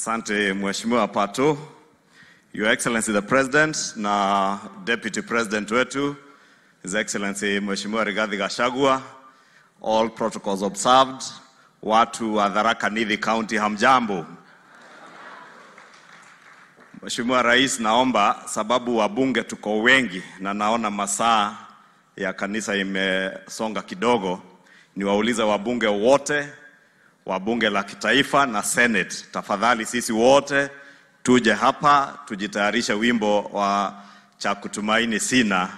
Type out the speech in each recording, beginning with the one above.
Asante Mheshimiwa Pato, Your Excellency the President na Deputy President wetu, His Excellency Mheshimiwa Rigathi Gachagua, all protocols observed, watu wa Tharaka Nithi County hamjambo. Mheshimiwa Rais, naomba sababu wabunge tuko wengi na naona masaa ya kanisa imesonga kidogo, niwaulize wabunge wote, wabunge la kitaifa na Senate, tafadhali sisi wote tuje hapa tujitayarisha wimbo wa cha kutumaini sina,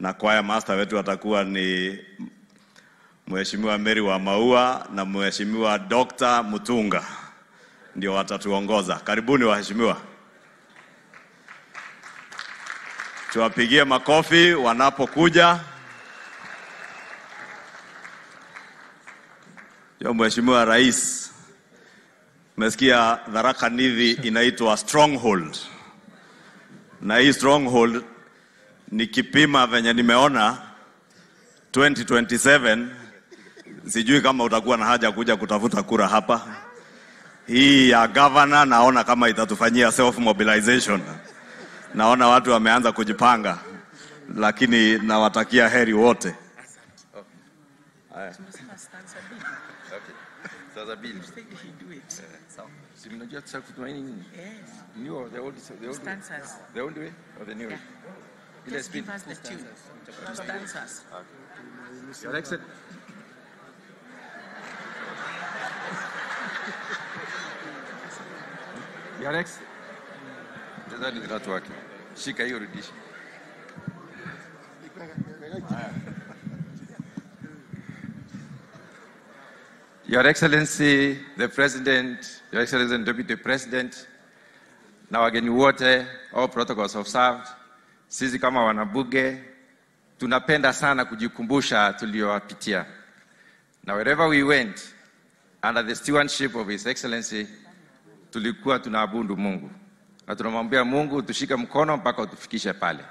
na kwaya master wetu watakuwa ni Mheshimiwa Mary wa Maua na Mheshimiwa Dr. Mutunga, ndio watatuongoza. Karibuni waheshimiwa. Tuwapigie makofi wanapokuja. Yo Mheshimiwa Rais, umesikia Tharaka Nithi inaitwa stronghold. Na hii stronghold ni kipima venye nimeona 2027, sijui kama utakuwa na haja kuja kutafuta kura hapa. Hii ya governor naona kama itatufanyia self mobilization. Naona watu wameanza kujipanga, lakini nawatakia heri wote. Sasa bili. Simnajua cha kutumaini nini? New or the old stanzas. The old way or the new way? Just give us the tune. Stanzas. Your Excellency. Your Excellency. That is not working. Shika hiyo rudisha. Your Excellency, the President, Your Excellency and Deputy President, na wageni wote, all protocols observed, sisi kama wanabuge, tunapenda sana kujikumbusha tuliowapitia. Now wherever we went, under the stewardship of His Excellency, tulikuwa tunaabudu Mungu. Na tunamwambia Mungu tushike mkono mpaka utufikishe pale.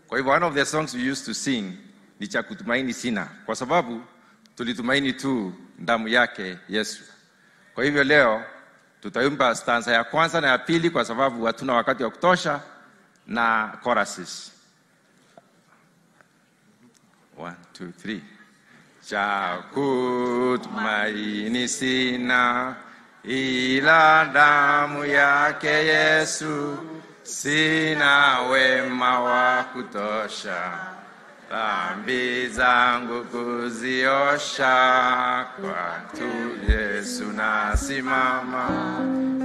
Kwa hivyo one of the songs we used to sing ni cha kutumaini sina, kwa sababu tulitumaini tu damu yake Yesu. Kwa hivyo leo tutaimba stanza ya kwanza na ya pili kwa sababu hatuna wakati wa kutosha, na choruses. 1 2 3. Cha kutumaini sina ila damu yake Yesu, sina wema wa kutosha dhambi zangu kuziosha, kwa tu Yesu nasimama,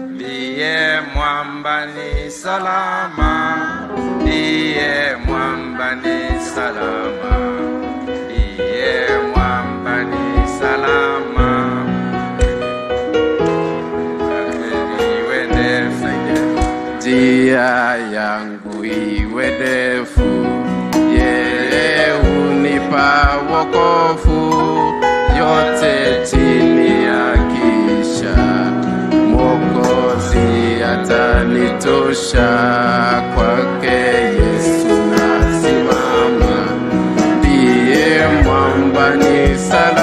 ndiye mwamba ni salama, ndiye mwamba ni salama, ndiye mwamba ni salama. Njia yangu iwe ndefu, yeye hunipa wokovu, yote chini ya kisha Mwokozi atanitosha, kwake Yesu nasimama, ndiye mwamba ni salama.